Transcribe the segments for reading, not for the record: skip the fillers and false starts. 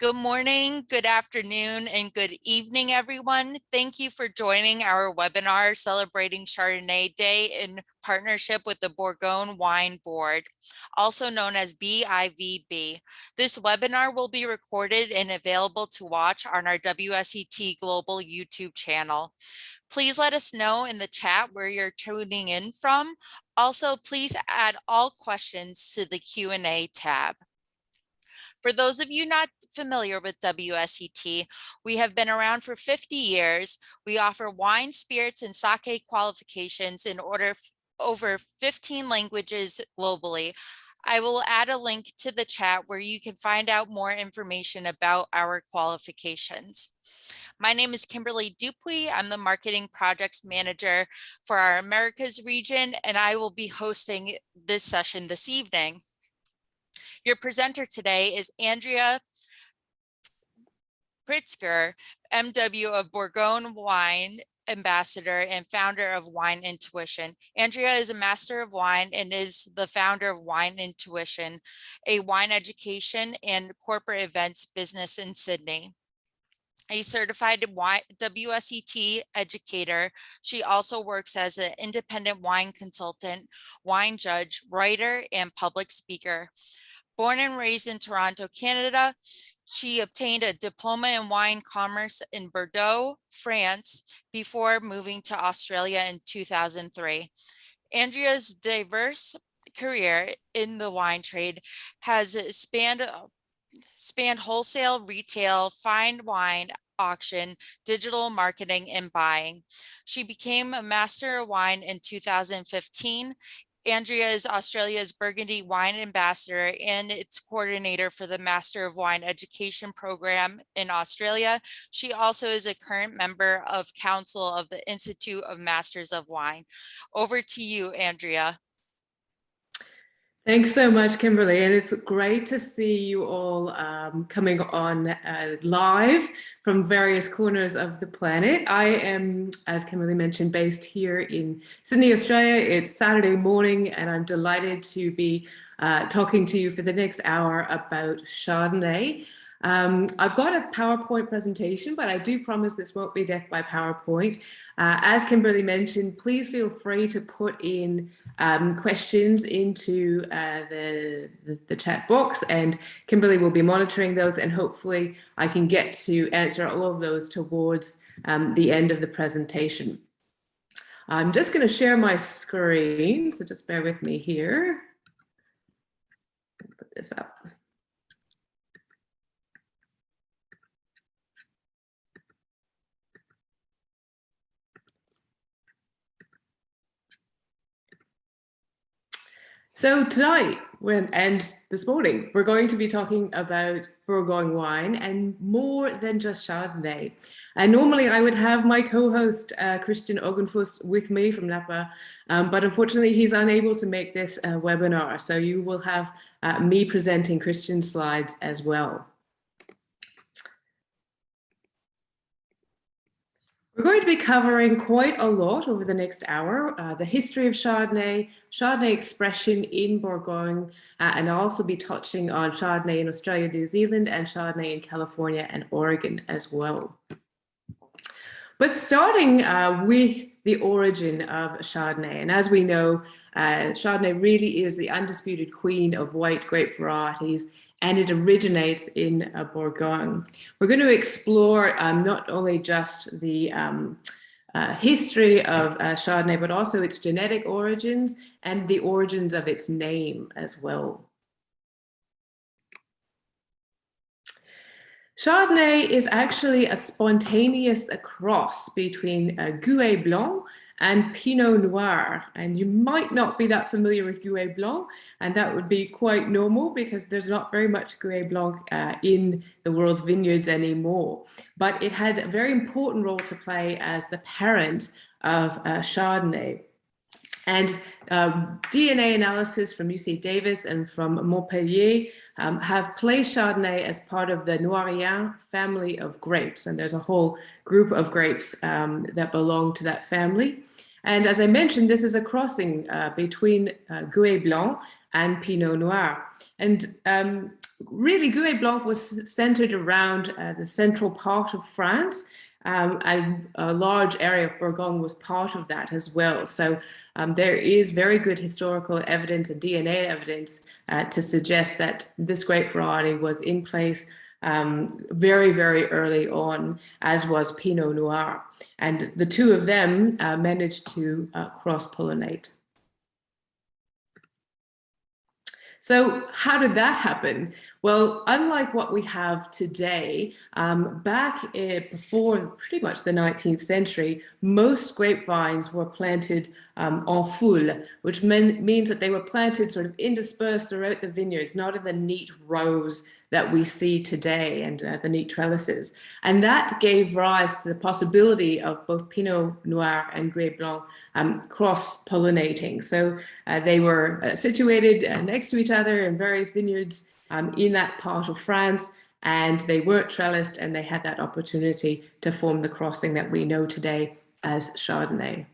Good morning, good afternoon, and good evening, everyone. Thank you for joining our webinar celebrating Chardonnay Day in partnership with the Bourgogne Wine Board, also known as BIVB. This webinar will be recorded and available to watch on our WSET Global YouTube channel. Please let us know in the chat where you're tuning in from. Also, please add all questions to the Q&A tab. For those of you not familiar with WSET, we have been around for 50 years. We offer wine, spirits, and sake qualifications in over 15 languages globally. I will add a link to the chat where you can find out more information about our qualifications. My name is Kimberly Dupuy. I'm the Marketing Projects Manager for our Americas region, and I will be hosting this session this evening. Your presenter today is Andrea Pritzker, MW of Bourgogne Wine Ambassador and founder of Wine Intuition. Andrea is a Master of Wine and is the founder of Wine Intuition, a wine education and corporate events business in Sydney. A certified WSET educator, she also works as an independent wine consultant, wine judge, writer, and public speaker. Born and raised in Toronto, Canada, she obtained a diploma in wine commerce in Bordeaux, France, before moving to Australia in 2003. Andrea's diverse career in the wine trade has spanned wholesale, retail, fine wine, auction, digital marketing, and buying. She became a Master of Wine in 2015. Andrea is Australia's Burgundy Wine Ambassador and its coordinator for the Master of Wine Education Program in Australia. She also is a current member of Council of the Institute of Masters of Wine. Over to you, Andrea. Thanks so much, Kimberly, and it's great to see you all coming on live from various corners of the planet. I am, as Kimberly mentioned, based here in Sydney, Australia. It's Saturday morning, and I'm delighted to be talking to you for the next hour about Chardonnay. I've got a PowerPoint presentation, but I do promise this won't be death by PowerPoint. As Kimberly mentioned, please feel free to put in questions into the chat box, and Kimberly will be monitoring those, and hopefully I can get to answer all of those towards the end of the presentation. I'm just going to share my screen, so just bear with me here. Put this up. So tonight, and this morning, we're going to be talking about Bourgogne wine and more than just Chardonnay. And normally I would have my co-host Christian Ogenfuss with me from Napa, but unfortunately he's unable to make this webinar. So you will have me presenting Christian's slides as well. We're going to be covering quite a lot over the next hour, the history of Chardonnay, Chardonnay expression in Bourgogne, and I'll also be touching on Chardonnay in Australia, New Zealand, and Chardonnay in California and Oregon as well. But starting with the origin of Chardonnay, and as we know, Chardonnay really is the undisputed queen of white grape varieties, and it originates in Bourgogne. We're going to explore not only just the history of Chardonnay, but also its genetic origins and the origins of its name as well. Chardonnay is actually a spontaneous cross between Gouais Blanc and Pinot Noir, and you might not be that familiar with Gouais Blanc, and that would be quite normal because there's not very much Gouais Blanc in the world's vineyards anymore. But it had a very important role to play as the parent of Chardonnay. And DNA analysis from UC Davis and from Montpellier have placed Chardonnay as part of the Noirien family of grapes. And there's a whole group of grapes that belong to that family. And as I mentioned, this is a crossing between Gouais Blanc and Pinot Noir. And really, Gouet Blanc was centered around the central part of France, and a large area of Bourgogne was part of that as well. So there is very good historical evidence and DNA evidence to suggest that this grape variety was in place very, very early on, as was Pinot Noir. And the two of them managed to cross-pollinate. So how did that happen? Well, unlike what we have today, back before pretty much the 19th century, most grapevines were planted en foule, which means that they were planted sort of interspersed throughout the vineyards, not in the neat rows that we see today and the neat trellises. And that gave rise to the possibility of both Pinot Noir and Gouet Blanc cross-pollinating. So they were situated next to each other in various vineyards in that part of France, and they weren't trellised, and they had that opportunity to form the crossing that we know today as Chardonnay.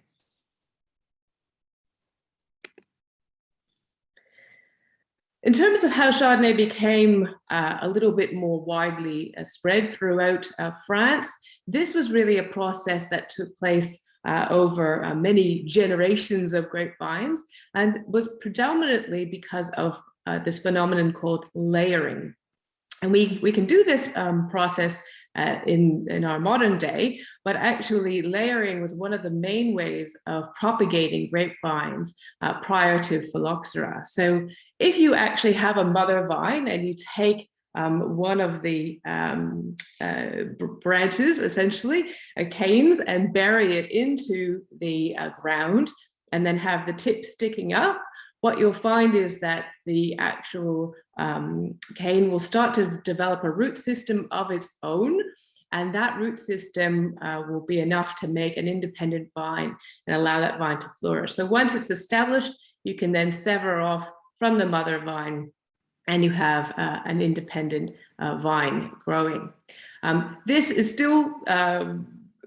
In terms of how Chardonnay became a little bit more widely spread throughout France, this was really a process that took place over many generations of grapevines, and was predominantly because of this phenomenon called layering. And we can do this process in our modern day, but actually layering was one of the main ways of propagating grapevines prior to phylloxera. So if you actually have a mother vine and you take one of the branches, essentially, canes, and bury it into the ground, and then have the tip sticking up, what you'll find is that the actual cane will start to develop a root system of its own, and that root system will be enough to make an independent vine and allow that vine to flourish. So once it's established, you can then sever off from the mother vine, and you have an independent vine growing. This is still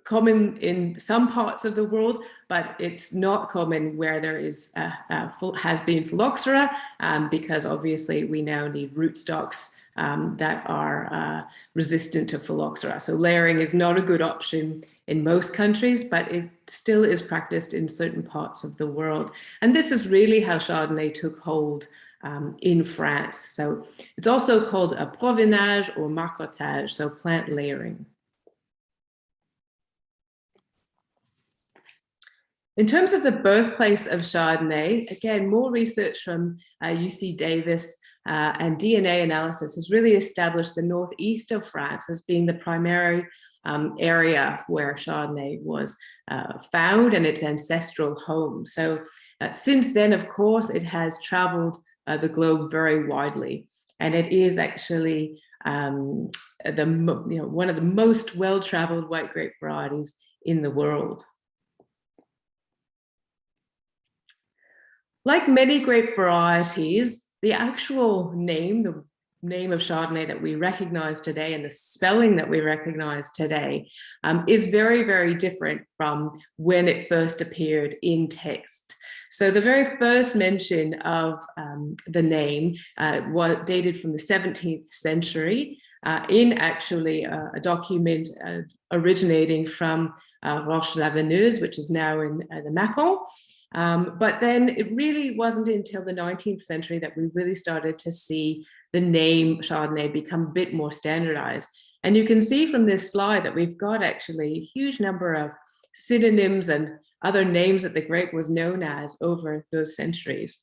common in some parts of the world, but it's not common where there is has been phylloxera, because obviously we now need rootstocks that are resistant to phylloxera. So layering is not a good option in most countries, but it still is practiced in certain parts of the world. And this is really how Chardonnay took hold in France. So it's also called a provenage or marcottage, so plant layering. In terms of the birthplace of Chardonnay, again, more research from UC Davis and DNA analysis has really established the northeast of France as being the primary area where Chardonnay was found and its ancestral home. So since then, of course, it has traveled the globe very widely, and it is actually one of the most well-traveled white grape varieties in the world. Like many grape varieties, the actual name, the name of Chardonnay that we recognize today and the spelling that we recognize today is very, very different from when it first appeared in text. So the very first mention of the name was dated from the 17th century in actually a document originating from Roche-la-Veneuse, which is now in the Macon. But then it really wasn't until the 19th century that we really started to see the name Chardonnay become a bit more standardized. And you can see from this slide that we've got actually a huge number of synonyms and other names that the grape was known as over those centuries.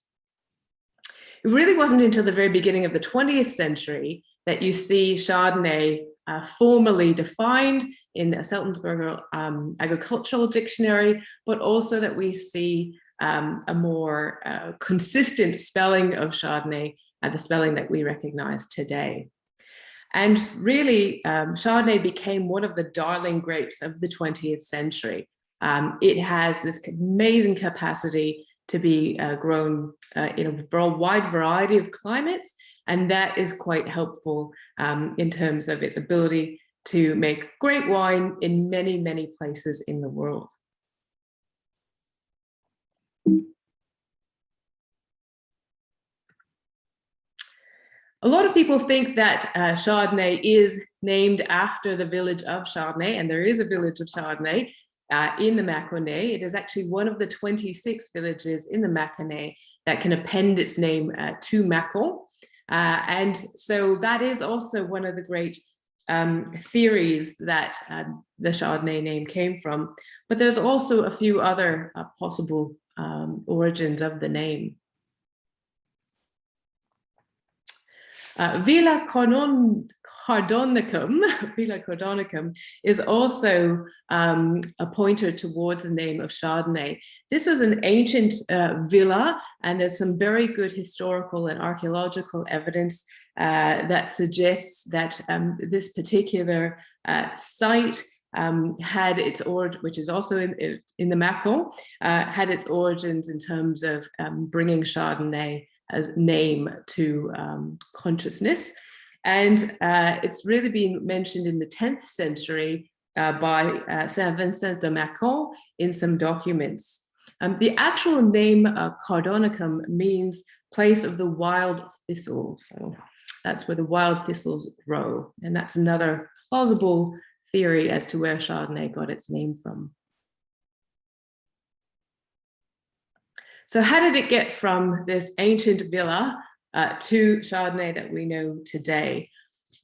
It really wasn't until the very beginning of the 20th century that you see Chardonnay formally defined in a Seltensberger agricultural dictionary, but also that we see a more consistent spelling of Chardonnay, the spelling that we recognize today. And really, Chardonnay became one of the darling grapes of the 20th century. It has this amazing capacity to be grown in a wide variety of climates, and that is quite helpful in terms of its ability to make great wine in many, many places in the world. A lot of people think that Chardonnay is named after the village of Chardonnay, and there is a village of Chardonnay in the Mâconnais. It is actually one of the 26 villages in the Mâconnais that can append its name to Mâcon. And so that is also one of the great theories that the Chardonnay name came from. But there's also a few other possible origins of the name. Villa Cordonicum is also a pointer towards the name of Chardonnay. This is an ancient villa, and there's some very good historical and archaeological evidence that suggests that this particular site had its origin, which is also in the Mâcon, had its origins in terms of bringing Chardonnay as name to consciousness. And it's really been mentioned in the 10th century by Saint Vincent de Mâcon in some documents. The actual name Cordonicum means place of the wild thistle. So that's where the wild thistles grow. And that's another plausible theory as to where Chardonnay got its name from. So how did it get from this ancient villa to Chardonnay that we know today?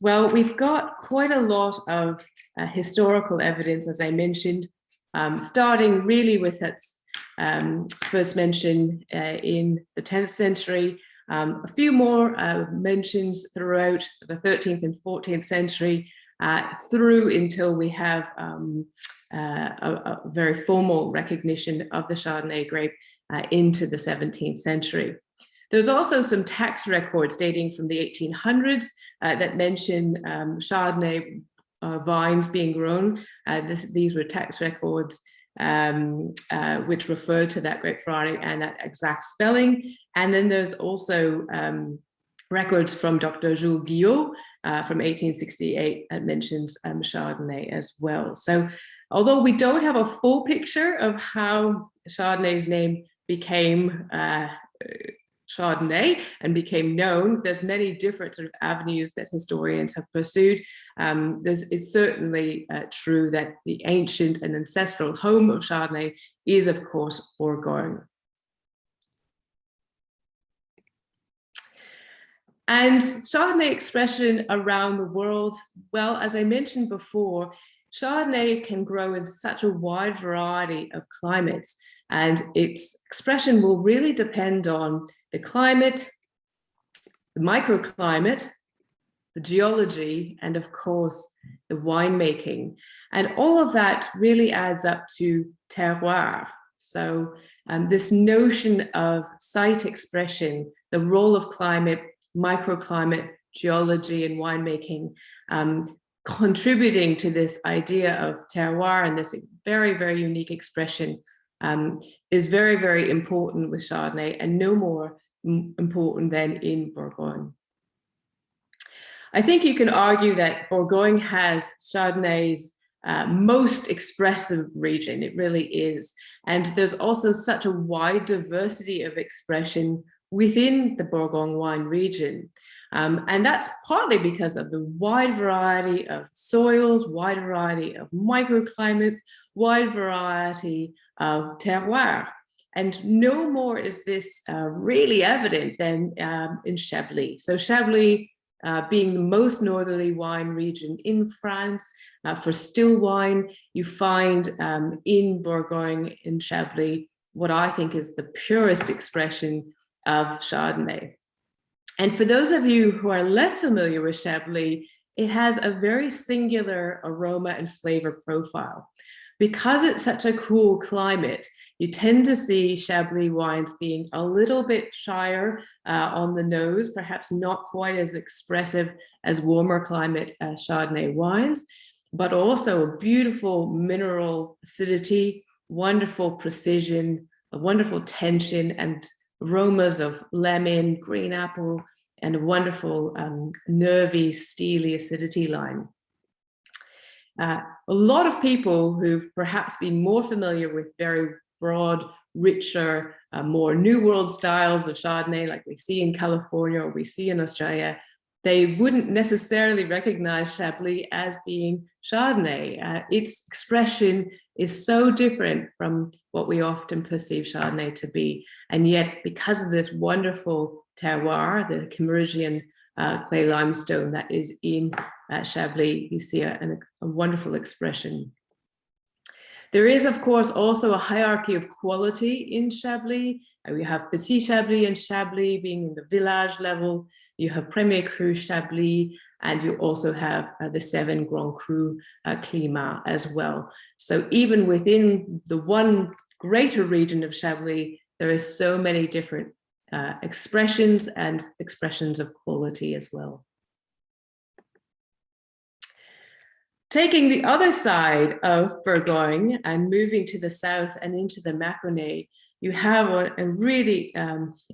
Well, we've got quite a lot of historical evidence, as I mentioned, starting really with its first mention in the 10th century, a few more mentions throughout the 13th and 14th century, through until we have a very formal recognition of the Chardonnay grape into the 17th century. There's also some tax records dating from the 1800s that mention Chardonnay vines being grown. These were tax records which refer to that grape variety and that exact spelling. And then there's also records from Dr. Jules Guillot from 1868 that mentions Chardonnay as well. So although we don't have a full picture of how Chardonnay's name became Chardonnay and became known, there's many different sort of avenues that historians have pursued. It's certainly true that the ancient and ancestral home of Chardonnay is, of course, Bourgogne. And Chardonnay expression around the world, well, as I mentioned before, Chardonnay can grow in such a wide variety of climates, and its expression will really depend on the climate, the microclimate, the geology, and of course, the winemaking. And all of that really adds up to terroir. So this notion of site expression, the role of climate, microclimate, geology, and winemaking, contributing to this idea of terroir and this very, very unique expression is very, very important with Chardonnay, and no more important than in Bourgogne. I think you can argue that Bourgogne has Chardonnay's most expressive region. It really is. And there's also such a wide diversity of expression within the Bourgogne wine region. And that's partly because of the wide variety of soils, wide variety of microclimates, wide variety of terroir. And no more is this really evident than in Chablis. So Chablis, being the most northerly wine region in France, for still wine, you find in Bourgogne, in Chablis, what I think is the purest expression of Chardonnay. And for those of you who are less familiar with Chablis, it has a very singular aroma and flavor profile. Because it's such a cool climate, you tend to see Chablis wines being a little bit shyer on the nose, perhaps not quite as expressive as warmer climate Chardonnay wines, but also a beautiful mineral acidity, wonderful precision, a wonderful tension, and aromas of lemon, green apple, and a wonderful nervy, steely acidity line. A lot of people who've perhaps been more familiar with very broad, richer, more New World styles of Chardonnay, like we see in California or we see in Australia, they wouldn't necessarily recognize Chablis as being Chardonnay. Its expression is so different from what we often perceive Chardonnay to be. And yet, because of this wonderful terroir, the Kimmeridgian clay limestone that is in Chablis, you see a wonderful expression. There is, of course, also a hierarchy of quality in Chablis. We have Petit Chablis and Chablis being in the village level. You have Premier Cru Chablis, and you also have the 7 Grand Cru Climat as well. So even within the one greater region of Chablis, there is so many different expressions and expressions of quality as well. Taking the other side of Burgoyne and moving to the south and into the Mâconnais, you have a really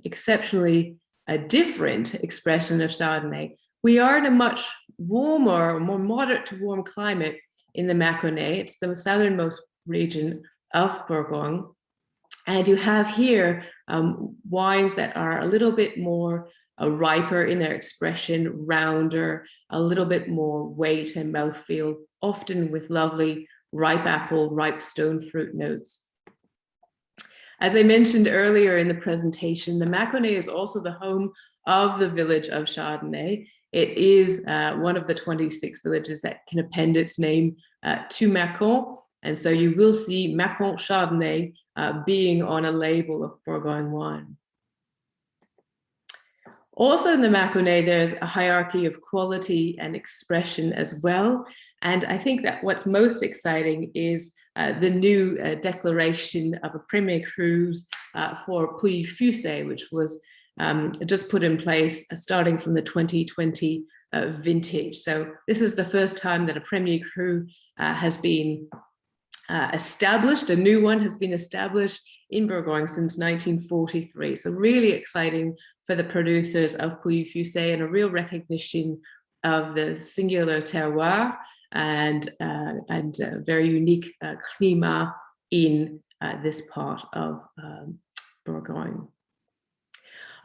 exceptionally different expression of Chardonnay. We are in a much warmer, more moderate to warm climate in the Mâconnais. It's the southernmost region of Bourgogne. And you have here wines that are a little bit more riper in their expression, rounder, a little bit more weight and mouthfeel, often with lovely ripe apple, ripe stone fruit notes. As I mentioned earlier in the presentation, the Mâconnais is also the home of the village of Chardonnay. It is one of the 26 villages that can append its name to Mâcon. And so you will see Mâcon Chardonnay being on a label of Bourgogne wine. Also in the Mâconnais, there's a hierarchy of quality and expression as well. And I think that what's most exciting is the new declaration of a Premier Cru for Pouilly-Fuissé, which was just put in place starting from the 2020 vintage. So this is the first time that a Premier Cru has been established, a new one has been established in Bourgogne since 1943. So really exciting for the producers of Pouilly-Fuissé and a real recognition of the singular terroir and very unique climat in this part of Bourgogne.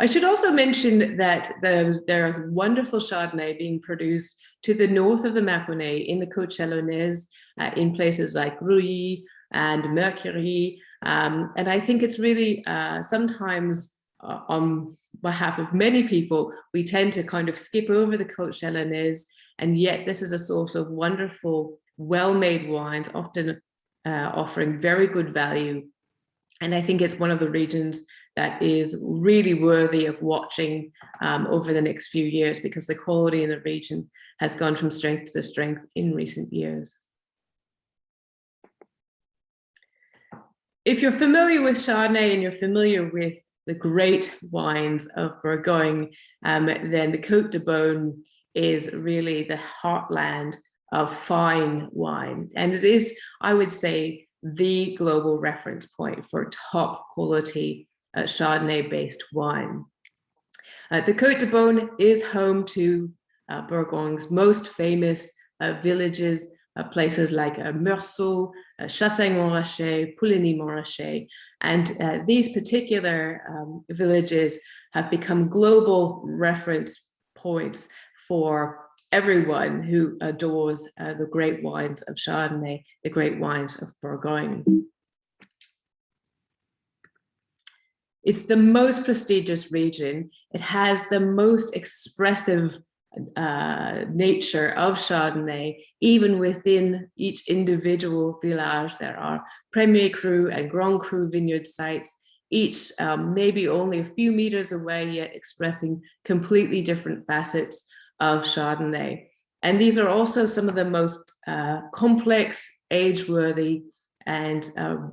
I should also mention that there is wonderful Chardonnay being produced to the north of the Mâconnais in the Côte Chalonnaise, in places like Rouilly and Mercury. And I think it's really sometimes on behalf of many people, we tend to kind of skip over the Côte Chalonnaise, and yet this is a source of wonderful, well-made wines, often offering very good value. And I think it's one of the regions that is really worthy of watching over the next few years, because the quality in the region has gone from strength to strength in recent years. If you're familiar with Chardonnay and you're familiar with the great wines of Burgoyne, then the Côte de Beaune is really the heartland of fine wine. And it is, I would say, the global reference point for top quality Chardonnay-based wine. The Côte de Beaune is home to Bourgogne's most famous villages, places like Meursault, Chassagne-Montrachet, Pouligny-Montrachet, and these particular villages have become global reference points for everyone who adores the great wines of Chardonnay, the great wines of Bourgogne. It's the most prestigious region. It has the most expressive nature of Chardonnay. Even within each individual village, there are Premier Cru and Grand Cru vineyard sites, each maybe only a few meters away, yet expressing completely different facets of Chardonnay. And these are also some of the most complex, age-worthy, and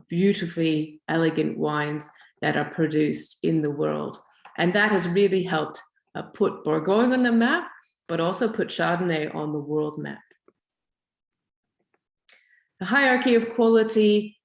beautifully elegant wines that are produced in the world. And that has really helped put Bourgogne on the map, but also put Chardonnay on the world map. The hierarchy of quality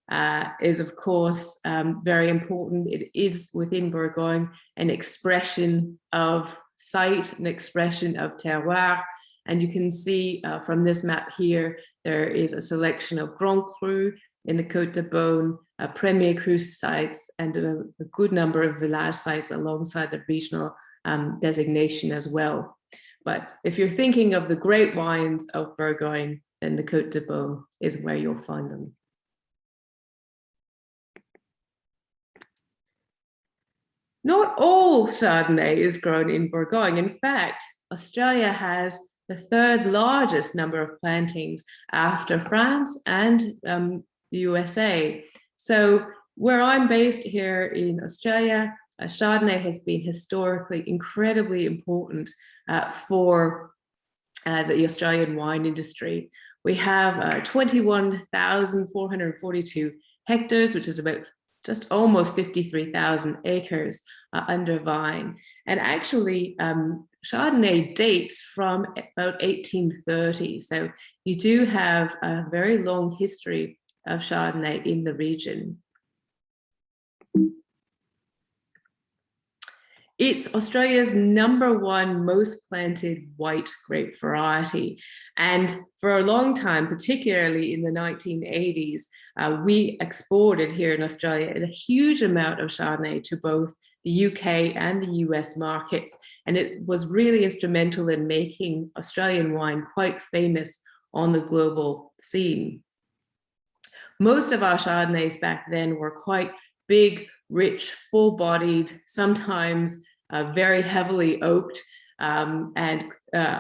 is, of course, very important. It is within Bourgogne an expression of site, an expression of terroir. And you can see from this map here, there is a selection of Grand Cru in the Côte de Beaune, Premier Cru sites, and a good number of village sites alongside the regional designation as well. But if you're thinking of the great wines of Burgoyne, then the Côte de Beaune is where you'll find them. Not all Chardonnay is grown in Bourgogne. In fact, Australia has the third largest number of plantings after France and the USA. So where I'm based here in Australia, Chardonnay has been historically incredibly important for the Australian wine industry. We have 21,442 hectares, which is about just almost 53,000 acres under vine. And actually, Chardonnay dates from about 1830. So you do have a very long history of Chardonnay in the region. It's Australia's #1 most planted white grape variety. And for a long time, particularly in the 1980s, we exported here in Australia a huge amount of Chardonnay to both the UK and the US markets. And it was really instrumental in making Australian wine quite famous on the global scene. Most of our Chardonnays back then were quite big, rich, full-bodied, sometimes very heavily oaked, and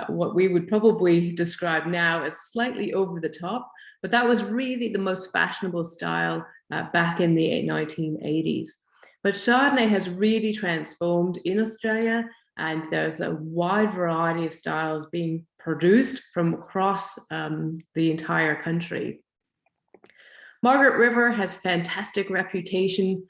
what we would probably describe now as slightly over the top, but that was really the most fashionable style back in the 1980s. But Chardonnay has really transformed in Australia, and there's a wide variety of styles being produced from across the entire country. Margaret River has fantastic reputation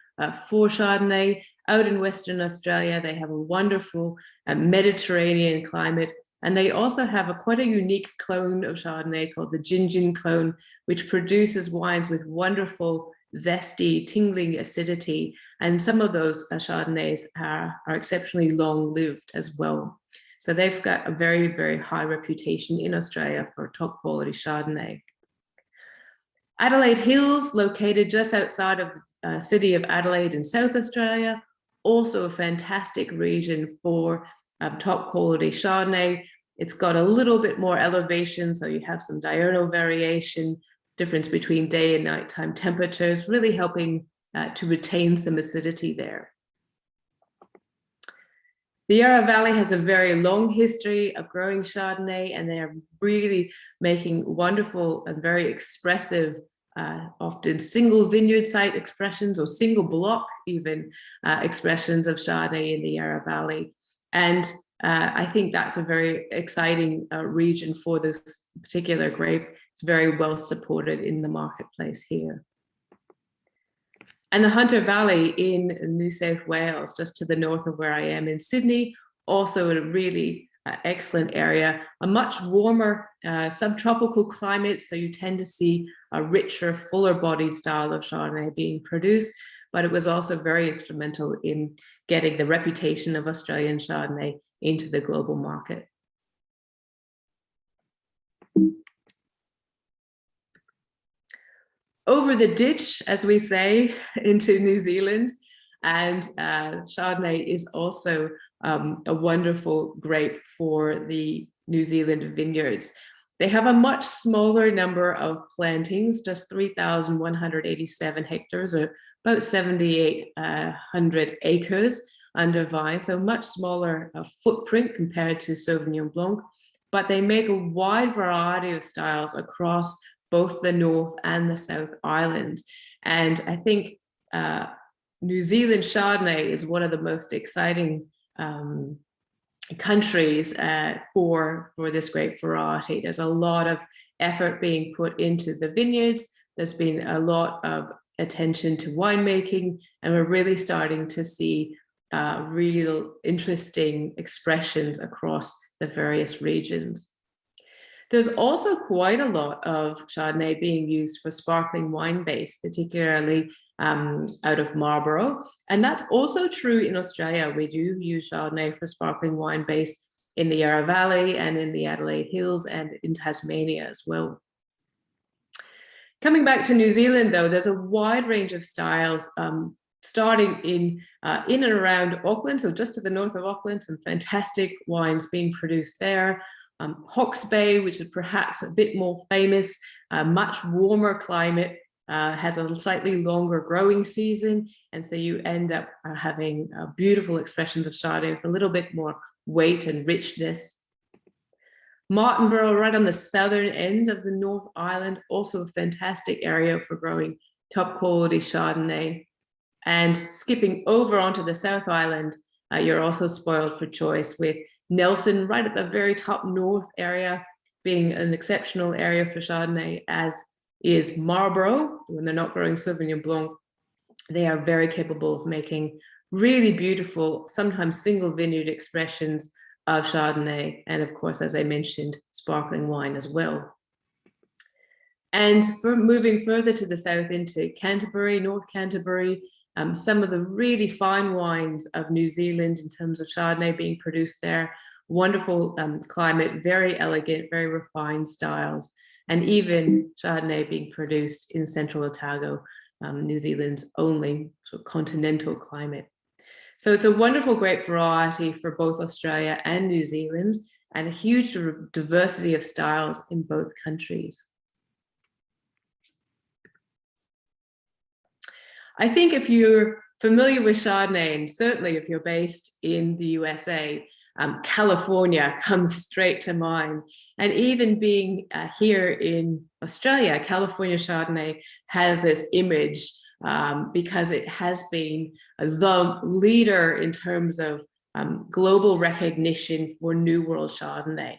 for Chardonnay. Out in Western Australia, they have a wonderful Mediterranean climate, and they also have quite a unique clone of Chardonnay called the Gingin clone, which produces wines with wonderful, zesty, tingling acidity. And some of those Chardonnays are exceptionally long-lived as well. So they've got a very, very high reputation in Australia for top quality Chardonnay. Adelaide Hills, located just outside of the city of Adelaide in South Australia, also a fantastic region for top quality Chardonnay. It's got a little bit more elevation, so you have some diurnal variation, difference between day and nighttime temperatures, really helping to retain some acidity there. The Yarra Valley has a very long history of growing Chardonnay, and they are really making wonderful and very expressive, often single vineyard site expressions or single block even expressions of Chardonnay in the Yarra Valley. And I think that's a very exciting region for this particular grape. It's very well supported in the marketplace here. And the Hunter Valley in New South Wales, just to the north of where I am in Sydney, also a really excellent area, a much warmer subtropical climate, so you tend to see a richer, fuller bodied style of Chardonnay being produced, but it was also very instrumental in getting the reputation of Australian Chardonnay into the global market. Over the ditch, as we say, into New Zealand, and Chardonnay is also a wonderful grape for the New Zealand vineyards. They have a much smaller number of plantings, just 3,187 hectares, or about 7,800 acres under vine, so much smaller footprint compared to Sauvignon Blanc, but they make a wide variety of styles across both the North and the South Island. And I think New Zealand Chardonnay is one of the most exciting countries for this grape variety. There's a lot of effort being put into the vineyards. There's been a lot of attention to winemaking, and we're really starting to see real interesting expressions across the various regions. There's also quite a lot of Chardonnay being used for sparkling wine base, particularly out of Marlborough. And that's also true in Australia. We do use Chardonnay for sparkling wine base in the Yarra Valley and in the Adelaide Hills and in Tasmania as well. Coming back to New Zealand, though, there's a wide range of styles starting in and around Auckland, so just to the north of Auckland, some fantastic wines being produced there. Hawke's Bay, which is perhaps a bit more famous, much warmer climate, has a slightly longer growing season, and so you end up having beautiful expressions of Chardonnay with a little bit more weight and richness. Martinborough, right on the southern end of the North Island, also a fantastic area for growing top quality Chardonnay. And skipping over onto the South Island, you're also spoiled for choice with Nelson right at the very top north area being an exceptional area for Chardonnay, as is Marlborough. When they're not growing Sauvignon Blanc, they are very capable of making really beautiful, sometimes single vineyard expressions of Chardonnay, and of course, as I mentioned, sparkling wine as well. And for moving further to the south into Canterbury, North Canterbury, some of the really fine wines of New Zealand in terms of Chardonnay being produced there, wonderful climate, very elegant, very refined styles, and even Chardonnay being produced in central Otago, New Zealand's only sort of continental climate. So it's a wonderful grape variety for both Australia and New Zealand, and a huge diversity of styles in both countries. I think if you're familiar with Chardonnay, and certainly if you're based in the USA, California comes straight to mind. And even being here in Australia, California Chardonnay has this image because it has been the leader in terms of global recognition for New World Chardonnay.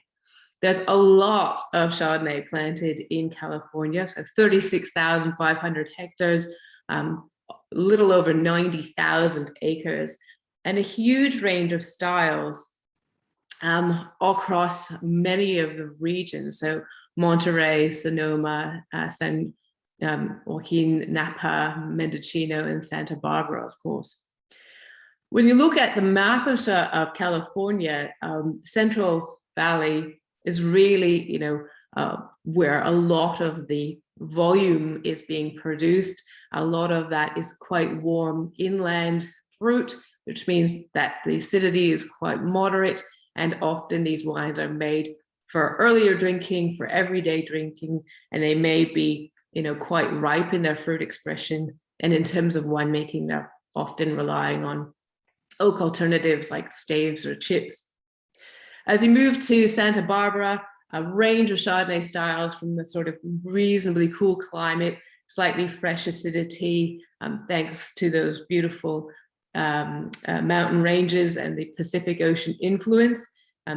There's a lot of Chardonnay planted in California, so 36,500 hectares, little over 90,000 acres, and a huge range of styles across many of the regions. So Monterey, Sonoma, San Joaquin, Napa, Mendocino, and Santa Barbara, of course. When you look at the map of California, Central Valley is really, where a lot of the volume is being produced. A lot of that is quite warm inland fruit, which means that the acidity is quite moderate, and often these wines are made for earlier drinking, for everyday drinking, and they may be, quite ripe in their fruit expression. And in terms of winemaking, they're often relying on oak alternatives like staves or chips. As you move to Santa Barbara, a range of Chardonnay styles from the sort of reasonably cool climate, slightly fresh acidity, thanks to those beautiful mountain ranges and the Pacific Ocean influence.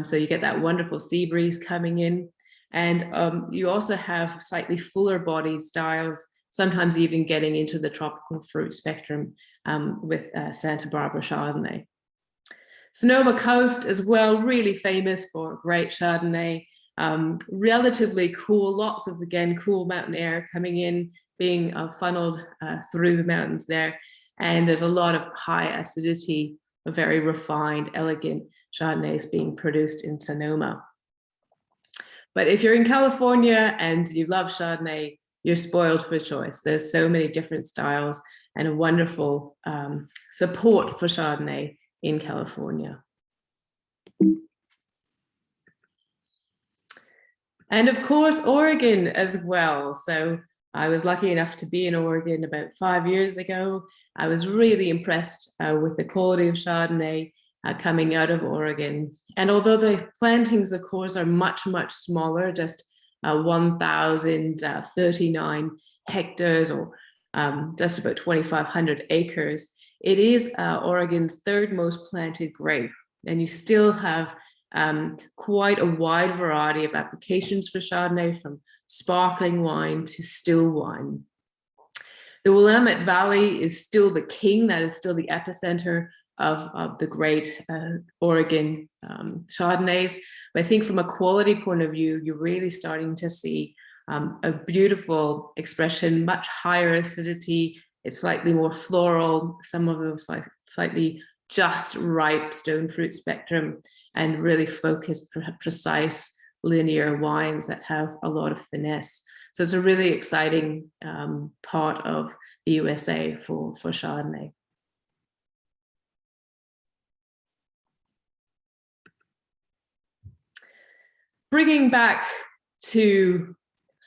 So you get that wonderful sea breeze coming in. And you also have slightly fuller bodied styles, sometimes even getting into the tropical fruit spectrum with Santa Barbara Chardonnay. Sonoma Coast as well, really famous for great Chardonnay, relatively cool, lots of, again, cool mountain air coming in, being funneled through the mountains there. And there's a lot of high acidity, a very refined, elegant Chardonnays being produced in Sonoma. But if you're in California and you love Chardonnay, you're spoiled for choice. There's so many different styles and a wonderful support for Chardonnay in California. And of course, Oregon as well. So I was lucky enough to be in Oregon about 5 years ago. I was really impressed with the quality of Chardonnay coming out of Oregon. And although the plantings, of course, are much, much smaller, just 1,039 hectares or just about 2,500 acres, it is Oregon's third most planted grape. And you still have quite a wide variety of applications for Chardonnay, from sparkling wine to still wine. The Willamette Valley is still the king. That is still the epicenter of the great Oregon Chardonnays. But I think from a quality point of view, you're really starting to see a beautiful expression, much higher acidity. It's slightly more floral, some of those slightly just ripe stone fruit spectrum, and really focused, precise, linear wines that have a lot of finesse. So it's a really exciting part of the USA for Chardonnay. Bringing back to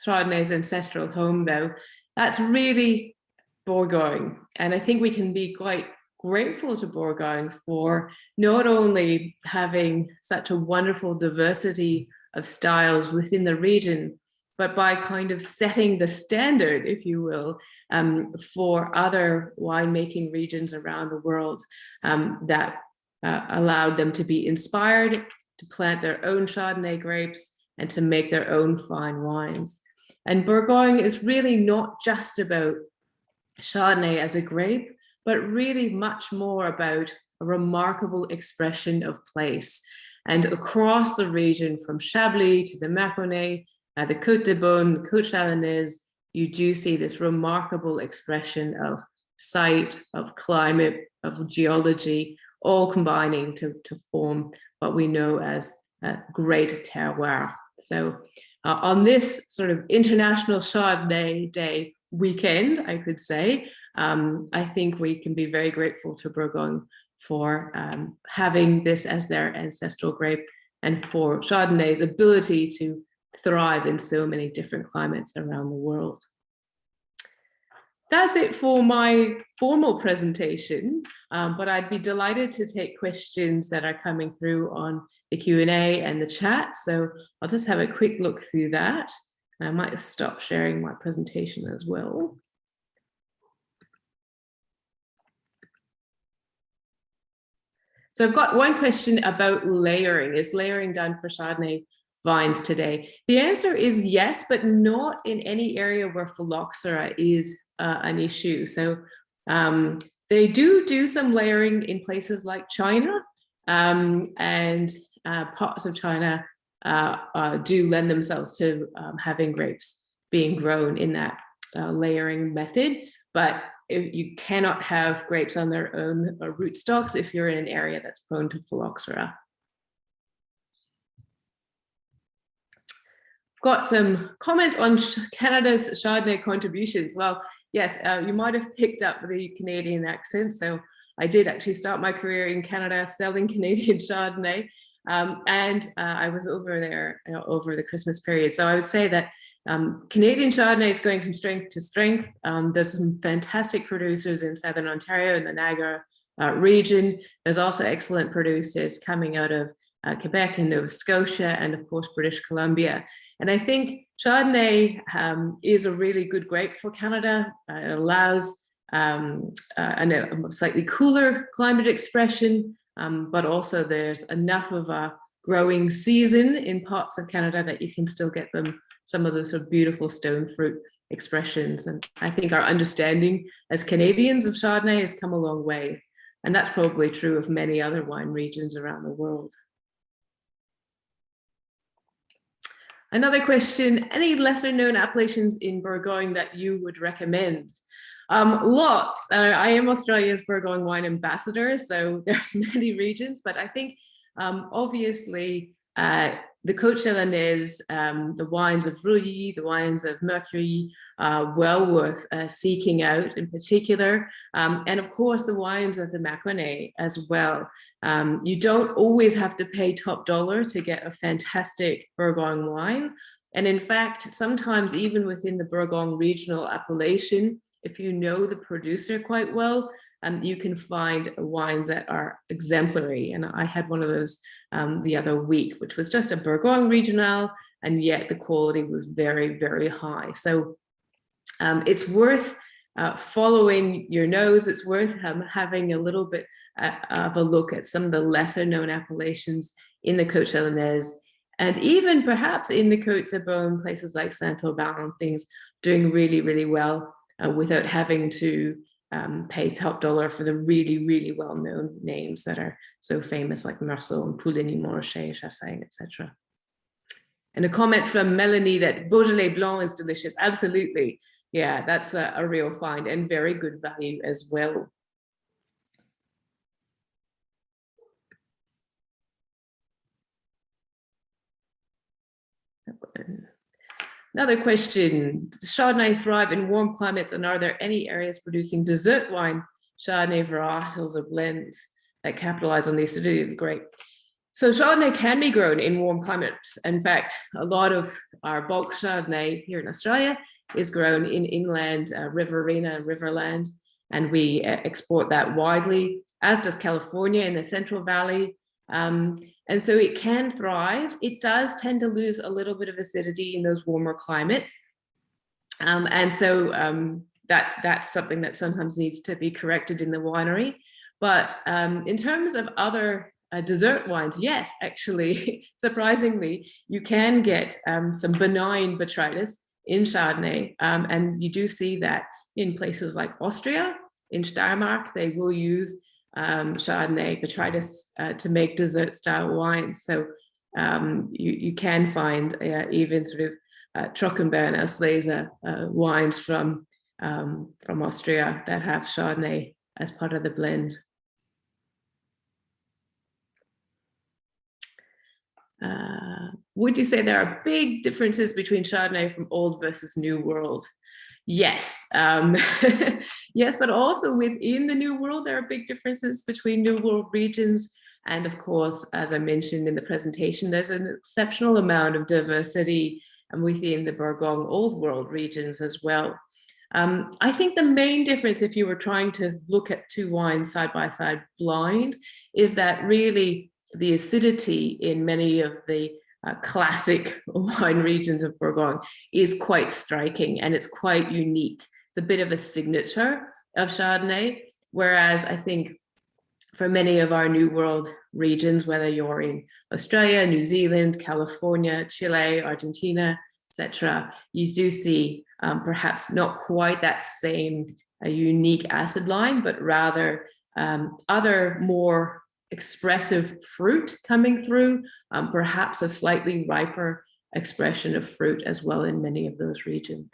Chardonnay's ancestral home, though, that's really Bourgogne. And I think we can be quite grateful to Bourgogne for not only having such a wonderful diversity of styles within the region, but by kind of setting the standard, if you will, for other winemaking regions around the world that allowed them to be inspired to plant their own Chardonnay grapes and to make their own fine wines. And Bourgogne is really not just about Chardonnay as a grape, but really much more about a remarkable expression of place. And across the region, from Chablis to the Mâconnais, the Côte de Beaune, the Côte Chalonnaise, you do see this remarkable expression of site, of climate, of geology, all combining to form what we know as a great terroir. So on this sort of International Chardonnay Day weekend, I could say, I think we can be very grateful to Bourgogne for having this as their ancestral grape and for Chardonnay's ability to thrive in so many different climates around the world. That's it for my formal presentation, but I'd be delighted to take questions that are coming through on the Q&A and the chat. So I'll just have a quick look through that. And I might stop sharing my presentation as well. So I've got one question about layering. Is layering done for Chardonnay vines today? The answer is yes, but not in any area where phylloxera is an issue. So they do some layering in places like China, and parts of China do lend themselves to having grapes being grown in that layering method, but you cannot have grapes on their own rootstocks if you're in an area that's prone to phylloxera. Got some comments on Canada's Chardonnay contributions. Well, yes, you might have picked up the Canadian accent. So I did actually start my career in Canada selling Canadian Chardonnay. And I was over there over the Christmas period. So I would say that Canadian Chardonnay is going from strength to strength. There's some fantastic producers in Southern Ontario in the Niagara region. There's also excellent producers coming out of Quebec and Nova Scotia, and of course, British Columbia. And I think Chardonnay is a really good grape for Canada. It allows a slightly cooler climate expression, but also there's enough of a growing season in parts of Canada that you can still get them some of those sort of beautiful stone fruit expressions. And I think our understanding as Canadians of Chardonnay has come a long way. And that's probably true of many other wine regions around the world. Another question, any lesser known appellations in Burgoyne that you would recommend? Lots. I am Australia's Bourgogne Wine Ambassador, so there's many regions, but I think obviously the Côte Chalonnaise, the wines of Rouilly, the wines of Mercury, well worth seeking out in particular. And of course, the wines of the Mâconnais as well. You don't always have to pay top dollar to get a fantastic Bourgogne wine. And in fact, sometimes even within the Bourgogne regional appellation, if you know the producer quite well, you can find wines that are exemplary. And I had one of those the other week, which was just a Bourgogne regional, and yet the quality was very, very high. So it's worth following your nose. It's worth having a little bit of a look at some of the lesser known appellations in the Côte Chalonnaise, and even perhaps in the Côte de Beaune, places like Saint-Aubin and things, doing really, really well without having to pay top dollar for the really, really well-known names that are so famous, like Meursault and Pouligny, Montrachet, Chassagne, etc. And a comment from Melanie that Beaujolais Blanc is delicious. Absolutely. Yeah, that's a real find and very good value as well. Another question, does Chardonnay thrive in warm climates, and are there any areas producing dessert wine Chardonnay varietals or blends that capitalize on the acidity of the grape? So Chardonnay can be grown in warm climates. In fact, a lot of our bulk Chardonnay here in Australia is grown in inland riverina, riverland, and we export that widely, as does California in the Central Valley. And so it can thrive. It does tend to lose a little bit of acidity in those warmer climates. And so that's something that sometimes needs to be corrected in the winery. But in terms of other dessert wines, yes, actually, surprisingly, you can get some benign botrytis in Chardonnay. And you do see that in places like Austria, in Steiermark, they will use Chardonnay botrytis to make dessert style wines. So you can find even sort of Trockenbeeren Auslese wines from Austria that have Chardonnay as part of the blend. Would you say there are big differences between Chardonnay from Old versus New World? Yes, yes, but also within the New World, there are big differences between New World regions. And of course, as I mentioned in the presentation, there's an exceptional amount of diversity within the Bourgogne Old World regions as well. I think the main difference, if you were trying to look at two wines side by side blind, is that really the acidity in many of the classic wine regions of Bourgogne is quite striking, and it's quite unique. It's a bit of a signature of Chardonnay, whereas I think for many of our New World regions, whether you're in Australia, New Zealand, California, Chile, Argentina, etc., you do see perhaps not quite that same unique acid line, but rather other more expressive fruit coming through, perhaps a slightly riper expression of fruit as well in many of those regions.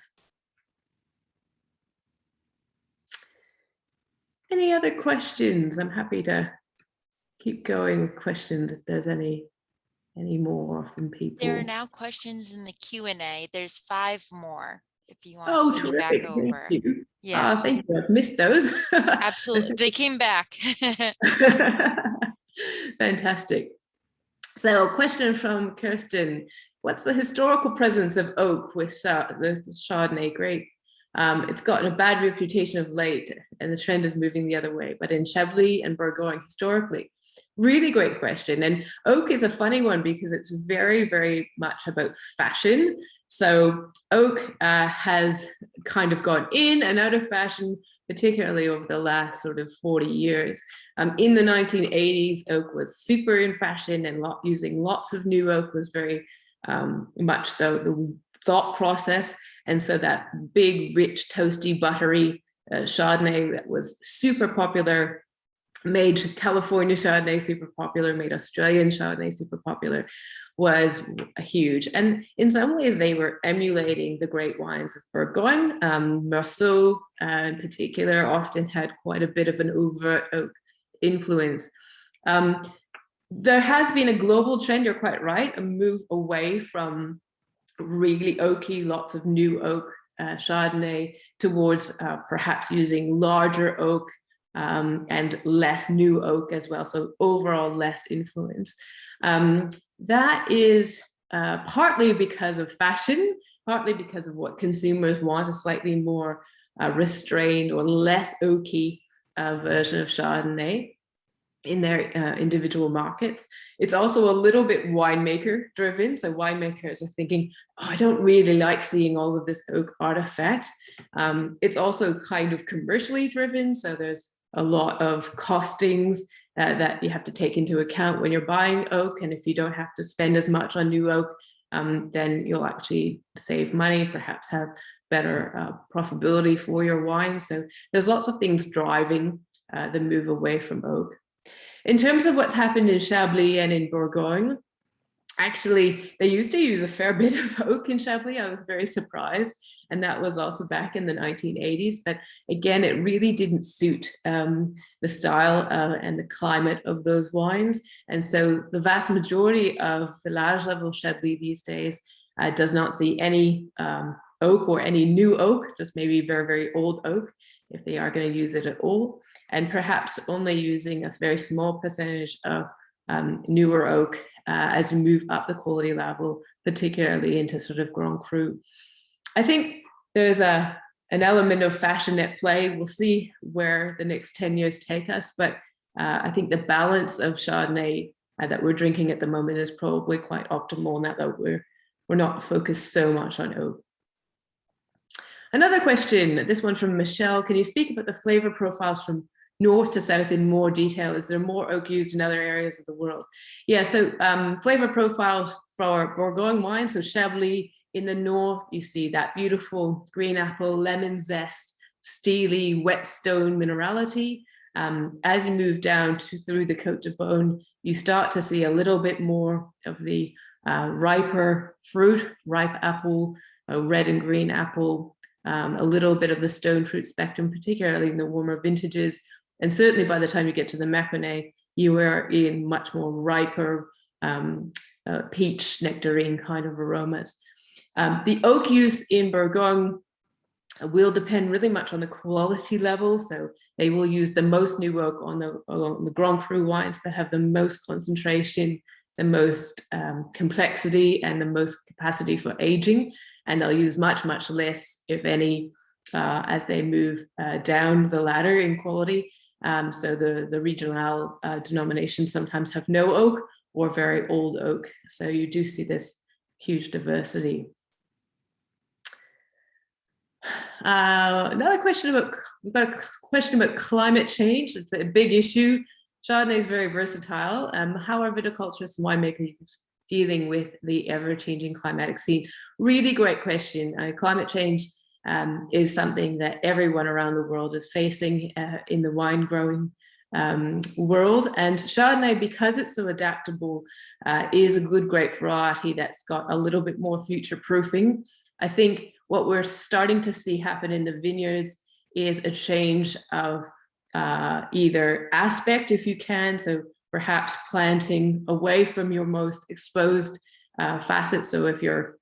Any other questions? I'm happy to keep going with questions if there's any more from people. There are now questions in the Q&A. There's 5 more if you want Oh, to switch terrific. back over. Thank you. Yeah. Thank you. I've missed those. Absolutely. They came back. Fantastic. So a question from Kirsten. What's the historical presence of oak with the Chardonnay grape? It's gotten a bad reputation of late, and the trend is moving the other way, but in Chablis and Burgoyne historically. Really great question. And oak is a funny one because it's very, very much about fashion. So oak has kind of gone in and out of fashion, particularly over the last sort of 40 years. In the 1980s, oak was super in fashion, and using lots of new oak was very much the thought process. And so that big, rich, toasty, buttery Chardonnay that was super popular made California Chardonnay super popular, made Australian Chardonnay super popular, was huge. And in some ways, they were emulating the great wines of Burgoyne. Meursault, in particular, often had quite a bit of an overt oak influence. There has been a global trend, you're quite right, a move away from really oaky, lots of new oak Chardonnay towards perhaps using larger oak and less new oak as well, so overall less influence. That is partly because of fashion, partly because of what consumers want, a slightly more restrained or less oaky version of Chardonnay in their individual markets. It's also a little bit winemaker driven. So winemakers are thinking, oh, I don't really like seeing all of this oak artifact. It's also kind of commercially driven. So there's a lot of costings that you have to take into account when you're buying oak. And if you don't have to spend as much on new oak, then you'll actually save money, perhaps have better profitability for your wine. So there's lots of things driving the move away from oak. In terms of what's happened in Chablis and in Bourgogne, actually, they used to use a fair bit of oak in Chablis. I was very surprised. And that was also back in the 1980s. But again, it really didn't suit the style and the climate of those wines. And so the vast majority of village level Chablis these days does not see any oak or any new oak, just maybe very, very old oak, if they are going to use it at all. And perhaps only using a very small percentage of newer oak as you move up the quality level, particularly into sort of Grand Cru. I think there's an element of fashion at play. We'll see where the next 10 years take us, but I think the balance of Chardonnay that we're drinking at the moment is probably quite optimal now that we're not focused so much on oak. Another question, this one from Michelle, can you speak about the flavor profiles from north to south in more detail? Is there more oak used in other areas of the world? Yeah, so flavor profiles for Bourgogne wine, so Chablis in the north, you see that beautiful green apple, lemon zest, steely, whetstone minerality. As you move down through the Côte de Beaune, you start to see a little bit more of the riper fruit, ripe apple, red and green apple, a little bit of the stone fruit spectrum, particularly in the warmer vintages. And certainly by the time you get to the Mâconnais, you are in much more riper peach, nectarine kind of aromas. The oak use in Bourgogne will depend really much on the quality level. So they will use the most new oak on the Grand Cru wines that have the most concentration, the most complexity, and the most capacity for aging. And they'll use much, much less, if any, as they move down the ladder in quality. So the regional denominations sometimes have no oak or very old oak. So you do see this huge diversity. Another question about, we've got a question about climate change. It's a big issue. Chardonnay is very versatile. How are viticulturists and winemakers dealing with the ever-changing climatic scene? Really great question. Climate change is something that everyone around the world is facing in the wine growing world. And Chardonnay, because it's so adaptable, is a good grape variety that's got a little bit more future proofing. I think what we're starting to see happen in the vineyards is a change of either aspect, if you can, so perhaps planting away from your most exposed facets. So if you're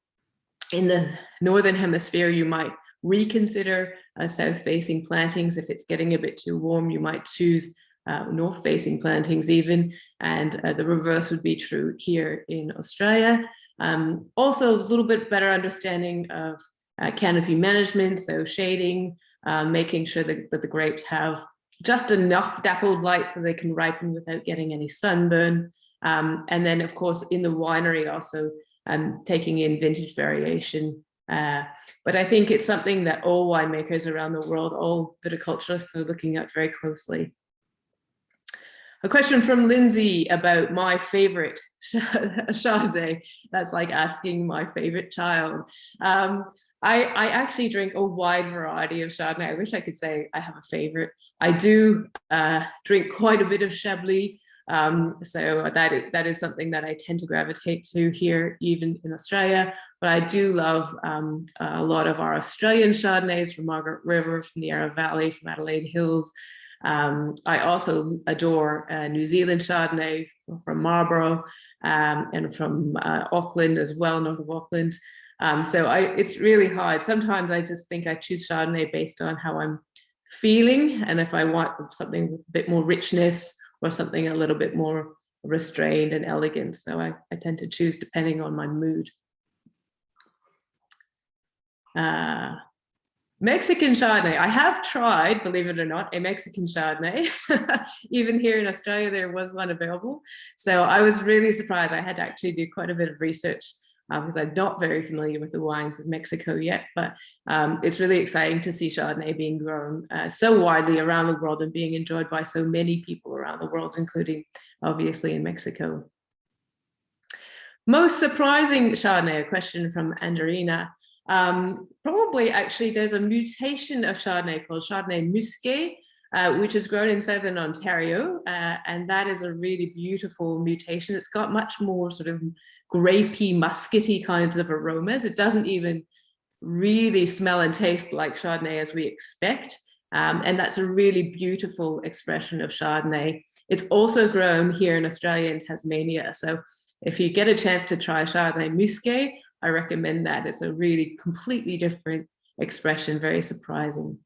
in the northern hemisphere, you might reconsider south-facing plantings. If it's getting a bit too warm, you might choose north-facing plantings even, and the reverse would be true here in Australia. Also a little bit better understanding of canopy management, so shading, making sure that the grapes have just enough dappled light so they can ripen without getting any sunburn. And then of course in the winery also taking in vintage variation. But I think it's something that all winemakers around the world, all viticulturists are looking at very closely. A question from Lindsay about my favorite Chardonnay. That's like asking my favorite child. I actually drink a wide variety of Chardonnay. I wish I could say I have a favorite. I do drink quite a bit of Chablis. So that is something that I tend to gravitate to here, even in Australia. But I do love a lot of our Australian Chardonnays from Margaret River, from the Yarra Valley, from Adelaide Hills. I also adore New Zealand Chardonnay from Marlborough and from Auckland as well, north of Auckland. So it's really hard. Sometimes I just think I choose Chardonnay based on how I'm feeling, and if I want something with a bit more richness or something a little bit more restrained and elegant. So I tend to choose depending on my mood. Mexican Chardonnay. I have tried, believe it or not, a Mexican Chardonnay. Even here in Australia, there was one available. So I was really surprised. I had to actually do quite a bit of research because I'm not very familiar with the wines of Mexico yet, but it's really exciting to see Chardonnay being grown so widely around the world and being enjoyed by so many people around the world, including obviously in Mexico. Most surprising Chardonnay, a question from Andrina. Probably actually there's a mutation of Chardonnay called Chardonnay Musqué, which is grown in southern Ontario, and that is a really beautiful mutation. It's got much more sort of grapey, muscety kinds of aromas. It doesn't even really smell and taste like Chardonnay as we expect, and that's a really beautiful expression of Chardonnay. It's also grown here in Australia and Tasmania, so if you get a chance to try Chardonnay Musqué, I recommend that. It's a really completely different expression, very surprising.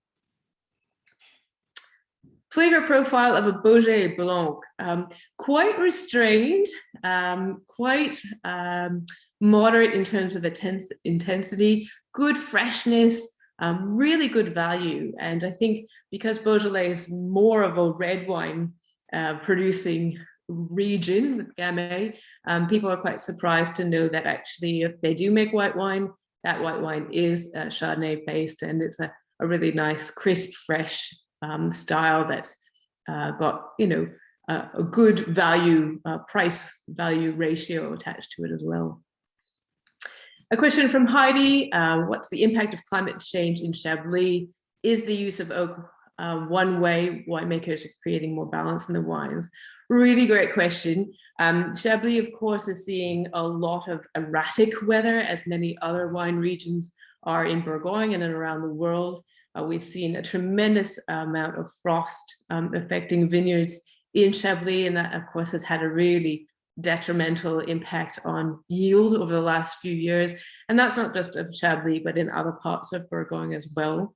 Flavor profile of a Beaujolais Blanc, quite restrained, quite moderate in terms of intensity, good freshness, really good value. And I think because Beaujolais is more of a red wine producing region with Gamay, people are quite surprised to know that actually if they do make white wine, that white wine is Chardonnay based, and it's a really nice, crisp, fresh style that's got, you know, a good value, price value ratio attached to it as well. A question from Heidi, what's the impact of climate change in Chablis? Is the use of oak one way winemakers are creating more balance in the wines? Really great question. Chablis, of course, is seeing a lot of erratic weather, as many other wine regions are in Burgoyne and around the world. We've seen a tremendous amount of frost affecting vineyards in Chablis, and that, of course, has had a really detrimental impact on yield over the last few years. And that's not just of Chablis, but in other parts of Burgoyne as well.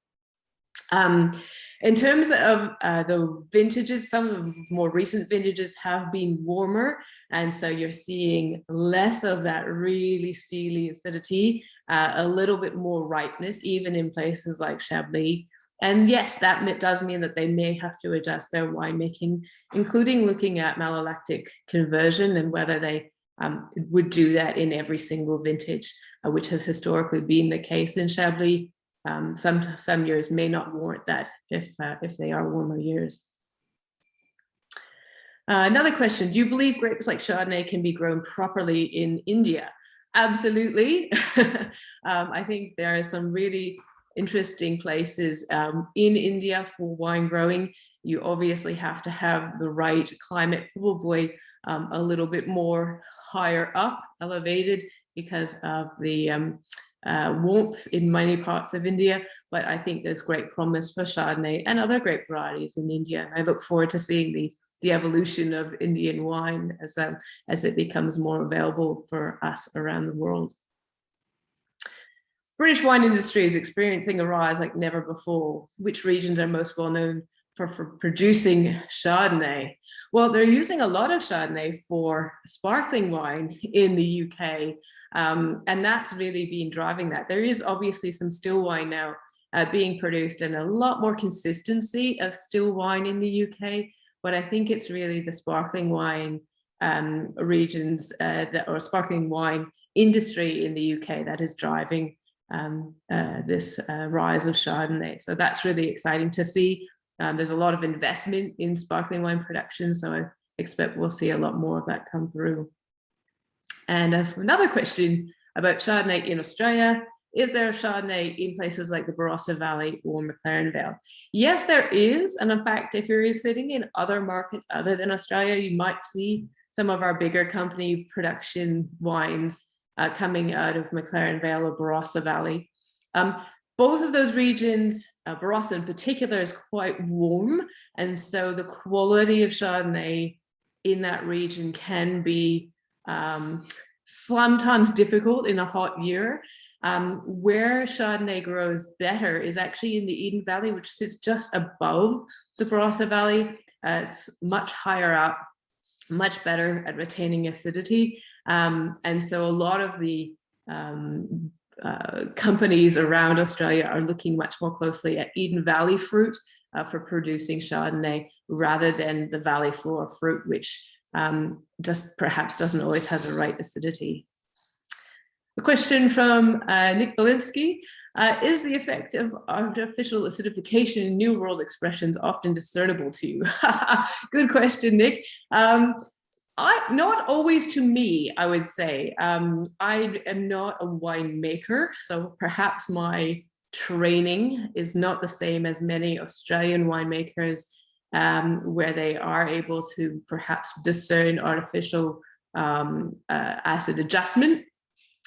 In terms of the vintages, some of the more recent vintages have been warmer, and so you're seeing less of that really steely acidity, a little bit more ripeness, even in places like Chablis. And yes, that does mean that they may have to adjust their winemaking, including looking at malolactic conversion and whether they would do that in every single vintage, which has historically been the case in Chablis. Some years may not warrant that if they are warmer years. Another question, do you believe grapes like Chardonnay can be grown properly in India? Absolutely. I think there are some really interesting places in India for wine growing. You obviously have to have the right climate, probably a little bit more higher up, elevated, because of the warmth in many parts of India, but I think there's great promise for Chardonnay and other grape varieties in India. I look forward to seeing the evolution of Indian wine as it becomes more available for us around the world. British wine industry is experiencing a rise like never before. Which regions are most well known for producing Chardonnay? Well, they're using a lot of Chardonnay for sparkling wine in the UK. And that's really been driving that. There is obviously some still wine now being produced and a lot more consistency of still wine in the UK, but I think it's really the sparkling wine regions or sparkling wine industry in the UK that is driving this rise of Chardonnay. So that's really exciting to see. There's a lot of investment in sparkling wine production, so I expect we'll see a lot more of that come through. And another question about Chardonnay in Australia. Is there a Chardonnay in places like the Barossa Valley or McLaren Vale? Yes, there is. And in fact, if you're sitting in other markets other than Australia, you might see some of our bigger company production wines coming out of McLaren Vale or Barossa Valley. Both of those regions, Barossa in particular, is quite warm. And so the quality of Chardonnay in that region can be sometimes difficult in a hot year. Where Chardonnay grows better is actually in the Eden Valley, which sits just above the Barossa Valley. It's much higher up, much better at retaining acidity. And so a lot of the companies around Australia are looking much more closely at Eden Valley fruit for producing Chardonnay rather than the valley floor fruit, which just perhaps doesn't always have the right acidity. A question from Nick Belinsky. Is the effect of artificial acidification in New World expressions often discernible to you? Good question, Nick. Not always to me, I would say. I am not a winemaker, so perhaps my training is not the same as many Australian winemakers, where they are able to perhaps discern artificial acid adjustment.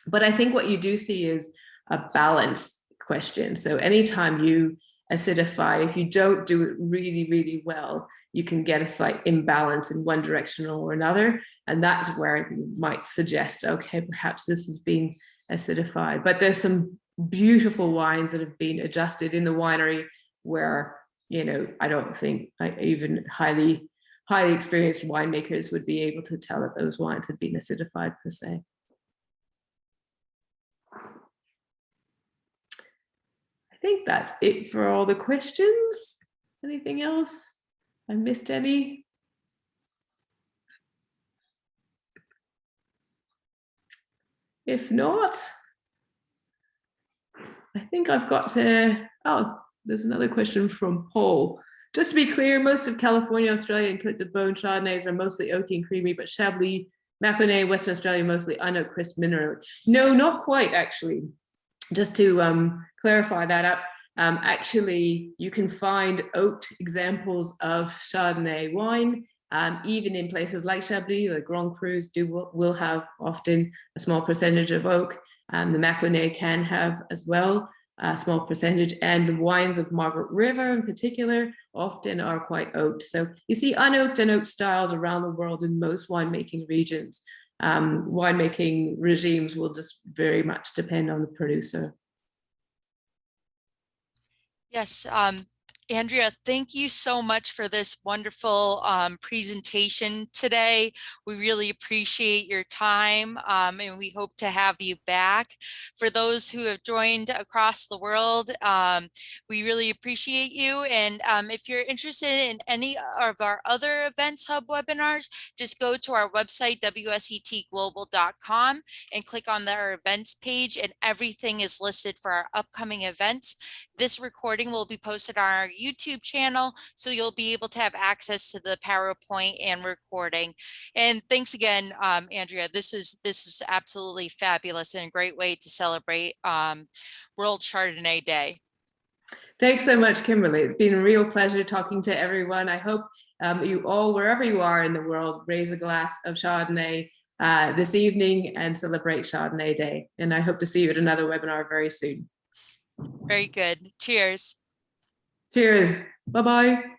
But I think what you do see is a balance question. So anytime you acidify, if you don't do it really, really well, you can get a slight imbalance in one direction or another. And that's where you might suggest, okay, perhaps this is being acidified. But there's some beautiful wines that have been adjusted in the winery where I don't think even highly experienced winemakers would be able to tell that those wines had been acidified per se. I think that's it for all the questions. Anything else? I missed any? If not, I think I've got to, oh, there's another question from Paul. Just to be clear, most of California, Australia, and Côte de Beaune Chardonnays are mostly oaky and creamy, but Chablis, Mâconnais, Western Australia, mostly unoaked, crisp, mineral. No, not quite, actually. Just to clarify that up, actually, you can find oaked examples of Chardonnay wine, even in places like Chablis. The Grand Crus will have often a small percentage of oak. The Mâconnais can have as well a small percentage, and the wines of Margaret River in particular often are quite oaked. So you see unoaked and oaked styles around the world in most winemaking regions. Winemaking regimes will just very much depend on the producer. Yes, Andrea, thank you so much for this wonderful presentation today. We really appreciate your time, and we hope to have you back. For those who have joined across the world, we really appreciate you. And if you're interested in any of our other Events Hub webinars, just go to our website, wsetglobal.com, and click on our events page, and everything is listed for our upcoming events. This recording will be posted on our YouTube channel, so you'll be able to have access to the PowerPoint and recording. And thanks again, Andrea. This is absolutely fabulous and a great way to celebrate World Chardonnay Day. Thanks so much, Kimberly. It's been a real pleasure talking to everyone. I hope you all, wherever you are in the world, raise a glass of Chardonnay this evening and celebrate Chardonnay Day. And I hope to see you at another webinar very soon. Very good. Cheers. Cheers. Bye-bye.